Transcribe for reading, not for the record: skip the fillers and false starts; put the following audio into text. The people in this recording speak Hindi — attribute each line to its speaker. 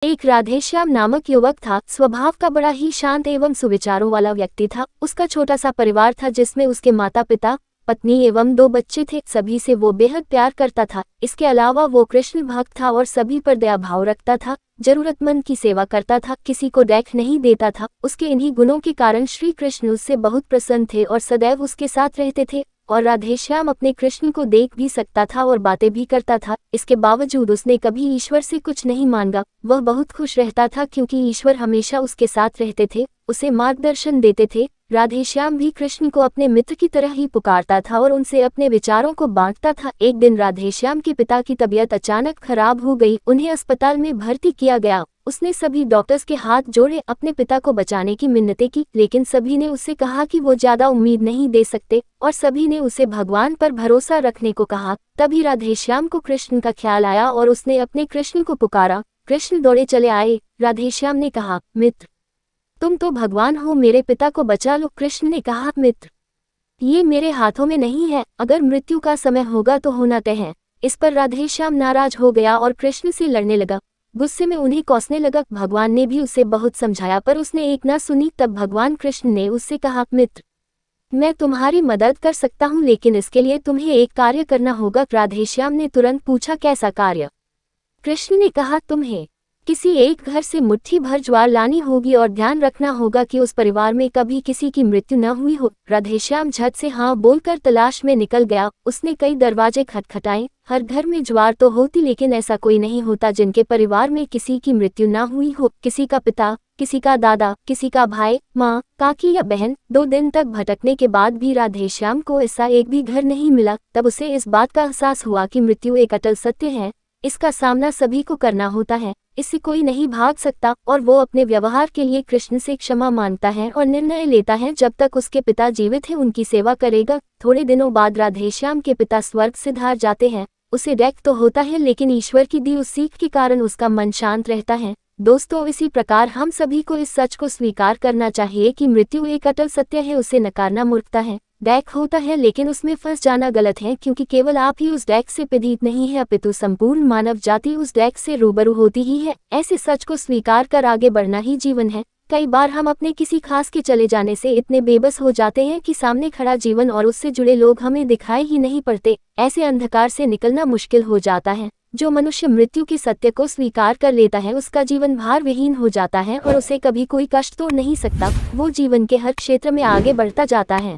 Speaker 1: एक राधेश्याम नामक युवक था। स्वभाव का बड़ा ही शांत एवं सुविचारों वाला व्यक्ति था। उसका छोटा सा परिवार था जिसमें उसके माता पिता, पत्नी एवं 2 बच्चे थे। सभी से वो बेहद प्यार करता था। इसके अलावा वो कृष्ण भक्त था और सभी पर दया भाव रखता था। जरूरतमंद की सेवा करता था, किसी को देख नहीं देता था। उसके इन्हीं गुणों के कारण श्री कृष्ण उससे बहुत प्रसन्न थे और सदैव उसके साथ रहते थे। और राधेश्याम अपने कृष्ण को देख भी सकता था और बातें भी करता था। इसके बावजूद उसने कभी ईश्वर से कुछ नहीं मांगा। वह बहुत खुश रहता था क्योंकि ईश्वर हमेशा उसके साथ रहते थे, उसे मार्गदर्शन देते थे। राधेश्याम भी कृष्ण को अपने मित्र की तरह ही पुकारता था और उनसे अपने विचारों को बांटता था। एक दिन राधेश्याम के पिता की तबीयत अचानक खराब हो गई। उन्हें अस्पताल में भर्ती किया गया। उसने सभी डॉक्टर्स के हाथ जोड़े, अपने पिता को बचाने की मिन्नतें की, लेकिन सभी ने उससे कहा कि वो ज्यादा उम्मीद नहीं दे सकते और सभी ने उसे भगवान पर भरोसा रखने को कहा। तभी राधेश्याम को कृष्ण का ख्याल आया और उसने अपने कृष्ण को पुकारा। कृष्ण दौड़े चले आए। राधेश्याम ने कहा, मित्र, तुम तो भगवान हो, मेरे पिता को बचा लो। कृष्ण ने कहा, मित्र, ये मेरे हाथों में नहीं है, अगर मृत्यु का समय होगा तो होना तय है। इस पर राधेश्याम नाराज हो गया और कृष्ण से लड़ने लगा। गुस्से में उन्हें कोसने लगा। भगवान ने भी उसे बहुत समझाया पर उसने एक ना सुनी। तब भगवान कृष्ण ने उससे कहा, मित्र, मैं तुम्हारी मदद कर सकता हूँ, लेकिन इसके लिए तुम्हें एक कार्य करना होगा। राधेश्याम ने तुरंत पूछा, कैसा कार्य? कृष्ण ने कहा, तुम्हें किसी एक घर से मुट्ठी भर ज्वार लानी होगी और ध्यान रखना होगा कि उस परिवार में कभी किसी की मृत्यु न हुई हो। राधेश्याम झट से हाँ बोलकर तलाश में निकल गया। उसने कई दरवाजे खटखटाए। हर घर में ज्वार तो होती, लेकिन ऐसा कोई नहीं होता जिनके परिवार में किसी की मृत्यु न हुई हो। किसी का पिता, किसी का दादा, किसी का भाई, माँ, काकी या बहन। 2 दिन तक भटकने के बाद भी राधेश्याम को ऐसा एक भी घर नहीं मिला। तब उसे इस बात का एहसास हुआ कि मृत्यु एक अटल सत्य है। इसका सामना सभी को करना होता है, इससे कोई नहीं भाग सकता। और वो अपने व्यवहार के लिए कृष्ण से क्षमा मांगता है और निर्णय लेता है जब तक उसके पिता जीवित हैं उनकी सेवा करेगा। थोड़े दिनों बाद राधेश्याम के पिता स्वर्ग सिधार जाते हैं। उसे दैख तो होता है, लेकिन ईश्वर की दी उस सीख के कारण उसका मन शांत रहता है। दोस्तों, इसी प्रकार हम सभी को इस सच को स्वीकार करना चाहिए कि मृत्यु एक अटल सत्य है। उसे नकारना मूर्खता है। डैक होता है लेकिन उसमें फंस जाना गलत है, क्योंकि केवल आप ही उस डैक से पीड़ित नहीं है, अपितु संपूर्ण मानव जाति उस डैक से रूबरू होती ही है। ऐसे सच को स्वीकार कर आगे बढ़ना ही जीवन है। कई बार हम अपने किसी खास के चले जाने से इतने बेबस हो जाते हैं कि सामने खड़ा जीवन और उससे जुड़े लोग हमें दिखाई ही नहीं पड़ते। ऐसे अंधकार से निकलना मुश्किल हो जाता है। जो मनुष्य मृत्यु के सत्य को स्वीकार कर लेता है उसका जीवन भार विहीन हो जाता है और उसे कभी कोई कष्ट तो नहीं सकता। वो जीवन के हर क्षेत्र में आगे बढ़ता जाता है।